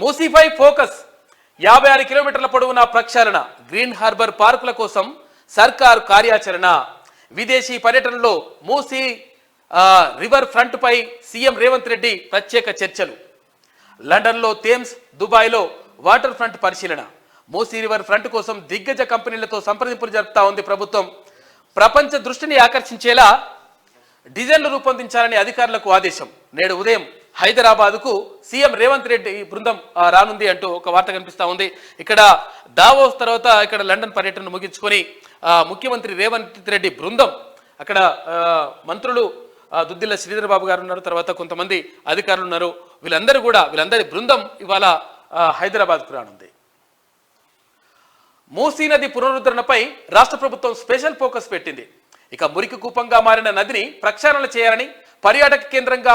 మూసీపై focus 56 కిలోమీటర్ల పొడవున ప్రక్షాళన green harbour పార్కుల కోసం సర్కారు కార్యాచరణ విదేశీ పర్యటనలో మూసీ రివర్ ఫ్రంట్ పై సీఎం రేవంత్ రెడ్డి ప్రత్యేక చర్చలు లండన్లో థేమ్స్ దుబాయ్లో వాటర్ ఫ్రంట్ పరిశీలన మూసీ రివర్ ఫ్రంట్ కోసం దిగ్గజ కంపెనీలతో సంప్రదింపులు జరుపుతా ఉంది ప్రభుత్వం ప్రపంచ దృష్టిని ఆకర్షించేలా డిజైన్లు రూపొందించాలని అధికారులకు ఆదేశం నేడు ఉదయం హైదరాబాద్కు సీఎం రేవంత్ రెడ్డి బృందం రానుంది అంటూ ఒక వార్త కనిపిస్తా ఉంది ఇక్కడ దావోస్ తర్వాత ఇక్కడ లండన్ పర్యటన ముగించుకొని ముఖ్యమంత్రి రేవంత్ రెడ్డి బృందం అక్కడ మంత్రులు దుద్దిల్ల శ్రీధర్ బాబు గారు ఉన్నారు తర్వాత కొంతమంది అధికారులు ఉన్నారు వీళ్ళందరి బృందం ఇవాళ హైదరాబాద్కు రానుంది మూసీ నది పునరుద్ధరణపై రాష్ట్ర ప్రభుత్వం స్పెషల్ ఫోకస్ పెట్టింది ఇక మురికి కూపంగా మారిన నదిని ప్రక్షాళన చేయాలని పర్యాటక కేంద్రంగా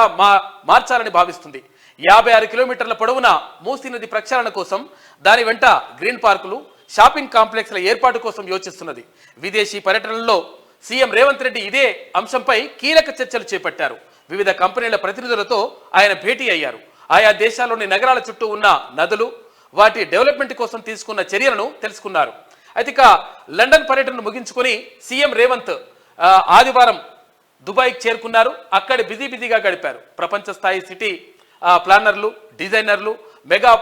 మార్చాలని భావిస్తుంది 56 కిలోమీటర్ల పొడవున మూసీ నది ప్రక్షాళన కోసం దాని వెంట గ్రీన్ పార్కులు షాపింగ్ కాంప్లెక్స్ల ఏర్పాటు కోసం యోచిస్తున్నది విదేశీ పర్యటనలో సీఎం రేవంత్ రెడ్డి ఇదే అంశంపై కీలక చర్చలు చేపట్టారు వివిధ కంపెనీల ప్రతినిధులతో ఆయన భేటీ అయ్యారు ఆయా దేశాల్లోని నగరాల చుట్టూ ఉన్న నదులు వాటి డెవలప్మెంట్ కోసం తీసుకున్న చర్యలను తెలుసుకున్నారు అయితే ఇక లండన్ పర్యటనను ముగించుకొని సీఎం రేవంత్ ఆదివారం దుబాయ్కి చేరుకున్నారు అక్కడ బిజీగా గడిపారు ప్రపంచ స్థాయి సిటీ ప్లానర్లు డిజైనర్లు మెగా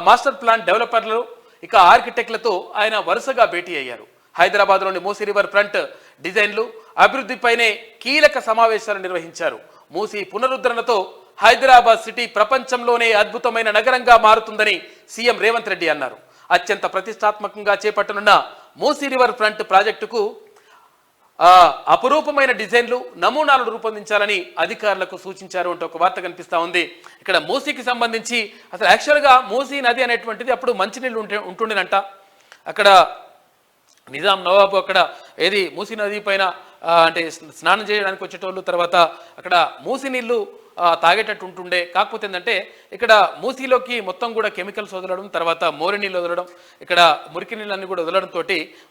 మాస్టర్ ప్లాన్ డెవలపర్లు ఇక ఆర్కిటెక్ట్లతో ఆయన వరుసగా భేటీ అయ్యారు హైదరాబాద్లోని మూసీ రివర్ ఫ్రంట్ డిజైన్లు అభివృద్ధిపైనే కీలక సమావేశాలు నిర్వహించారు మూసీ పునరుద్ధరణతో హైదరాబాద్ సిటీ ప్రపంచంలోనే అద్భుతమైన నగరంగా మారుతుందని సీఎం రేవంత్ రెడ్డి అన్నారు అత్యంత ప్రతిష్టాత్మకంగా చేపట్టనున్న మూసీ రివర్ ఫ్రంట్ ప్రాజెక్టుకు అపురూపమైన డిజైన్లు నమూనాలను రూపొందించాలని అధికారులకు సూచించారు అంటూ ఒక వార్త కనిపిస్తా ఉంది ఇక్కడ మూసీకి సంబంధించి అసలు యాక్చువల్గా మూసీ నది అనేటువంటిది అప్పుడు మంచినీళ్ళు ఉంటుండేనంట అక్కడ నిజాం నవాబు అక్కడ ఏది మూసీ నది పైన అంటే స్నానం చేయడానికి వచ్చేటోళ్ళు తర్వాత అక్కడ మూసీ నీళ్లు తాగేటట్టు ఉంటుండే కాకపోతే ఏంటంటే ఇక్కడ మూసీలోకి మొత్తం కూడా కెమికల్స్ వదలడం తర్వాత మోరి నీళ్ళు వదలడం ఇక్కడ మురికి నీళ్ళన్నీ కూడా వదలడంతో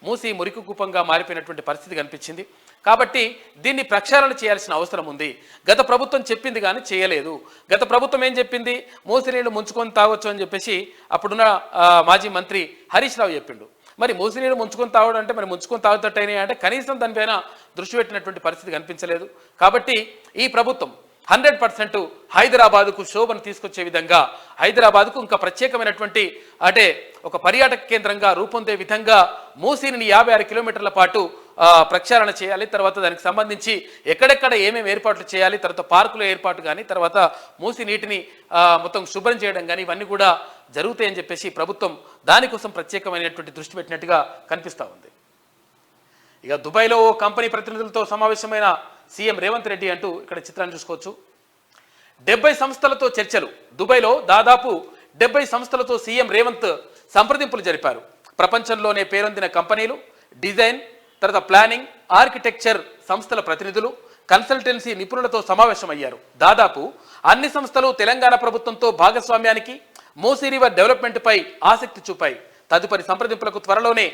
మూసీ మురికి కూపంగా మారిపోయినటువంటి పరిస్థితి కనిపించింది కాబట్టి దీన్ని ప్రక్షాళన చేయాల్సిన అవసరం ఉంది గత ప్రభుత్వం చెప్పింది కానీ చేయలేదు గత ప్రభుత్వం ఏం చెప్పింది మూసీ నీళ్లు ముంచుకొని తాగొచ్చు అని చెప్పేసి అప్పుడున్న మాజీ మంత్రి హరీష్ రావు చెప్పిండు మరి మూసీ నీళ్ళు ముంచుకొని తాగడం అంటే మరి ముంచుకొని తాగుతట్టయినా అంటే కనీసం దానిపైన దృష్టి పెట్టినటువంటి పరిస్థితి కనిపించలేదు కాబట్టి ఈ ప్రభుత్వం 100% హైదరాబాద్కు శోభను తీసుకొచ్చే విధంగా హైదరాబాద్కు ఇంకా ప్రత్యేకమైనటువంటి అంటే ఒక పర్యాటక కేంద్రంగా రూపొందే విధంగా మూసీని 56 కిలోమీటర్ల పాటు ప్రక్షాళన చేయాలి తర్వాత దానికి సంబంధించి ఎక్కడెక్కడ ఏమేమి ఏర్పాట్లు చేయాలి తర్వాత పార్కుల ఏర్పాటు కానీ తర్వాత మూసీ నీటిని మొత్తం శుభ్రం చేయడం కానీ ఇవన్నీ కూడా జరుగుతాయని చెప్పేసి ప్రభుత్వం దానికోసం ప్రత్యేకమైనటువంటి దృష్టి పెట్టినట్టుగా కనిపిస్తూ ఉంది ఇక దుబాయ్లో కంపెనీ ప్రతినిధులతో సమావేశమైన సీఎం రేవంత్ రెడ్డి అంటూ ఇక్కడ చిత్రాన్ని చూసుకోవచ్చు 70 సంస్థలతో చర్చలు దుబాయ్లో దాదాపు 70 సంస్థలతో సీఎం రేవంత్ సంప్రదింపులు జరిపారు ప్రపంచంలోనే పేరొందిన కంపెనీలు డిజైన్ తర్వాత ప్లానింగ్ ఆర్కిటెక్చర్ సంస్థల ప్రతినిధులు కన్సల్టెన్సీ నిపుణులతో సమావేశమయ్యారు దాదాపు అన్ని సంస్థలు తెలంగాణ ప్రభుత్వంతో భాగస్వామ్యానికి మూసీ రివర్ డెవలప్మెంట్ పై ఆసక్తి చూపాయి తదుపరి సంప్రదింపులకు త్వరలోనే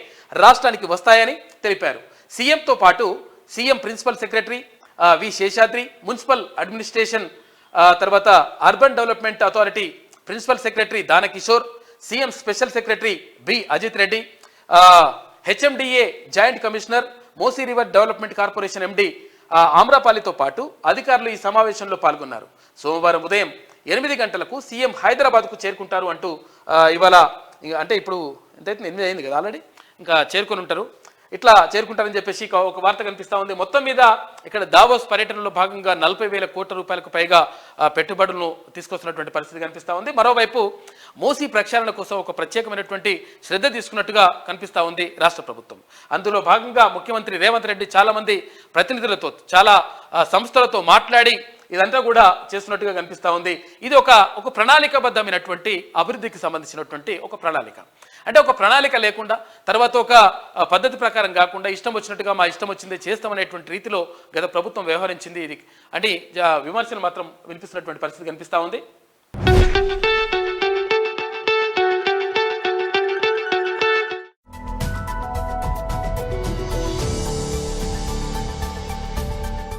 రాష్ట్రానికి వస్తాయని తెలిపారు సీఎంతో పాటు CM principal secretary V Seshadri municipal administration తర్వాత urban development authority principal secretary Dana Kishore CM special secretary B Ajit Reddy HMDA joint commissioner Musi river development corporation MD ఆమ్రపాలితో పాటు అధికారులు ఈ సమావేశంలో పాల్గొన్నారు సోమవారం ఉదయం 8 గంటలకు సీఎం హైదరాబాద్కు చేరుకుంటారు అంటూ ఇవాళ అంటే ఇప్పుడు ఎంతైతే 8 అయింది కదా ఆల్రెడీ ఇంకా చేరుకొని ఉంటారు ఇట్లా చేరుకుంటారని చెప్పేసి ఒక వార్త కనిపిస్తా ఉంది మొత్తం మీద ఇక్కడ దావోస్ పర్యటనలో భాగంగా 40,000 కోట్ల రూపాయలకు పైగా పెట్టుబడులను తీసుకొస్తున్నటువంటి పరిస్థితి కనిపిస్తా ఉంది మరోవైపు మూసీ ప్రక్షాళన కోసం ఒక ప్రత్యేకమైనటువంటి శ్రద్ధ తీసుకున్నట్టుగా కనిపిస్తా ఉంది రాష్ట్ర ప్రభుత్వం అందులో భాగంగా ముఖ్యమంత్రి రేవంత్ రెడ్డి చాలా మంది ప్రతినిధులతో చాలా సంస్థలతో మాట్లాడి ఇదంతా కూడా చేస్తున్నట్టుగా కనిపిస్తా ఉంది ఇది ఒక ప్రణాళికాబద్ధమైనటువంటి అభివృద్ధికి సంబంధించినటువంటి ఒక ప్రణాళిక అంటే ఒక ప్రణాళిక లేకుండా తర్వాత ఒక పద్ధతి ప్రకారం కాకుండా ఇష్టం వచ్చినట్టుగా మా ఇష్టం వచ్చిందే చేస్తామనేటువంటి రీతిలో గత ప్రభుత్వం వ్యవహరించింది ఇది అంటే విమర్శలు మాత్రం వినిపిస్తున్నటువంటి పరిస్థితి కనిపిస్తా ఉంది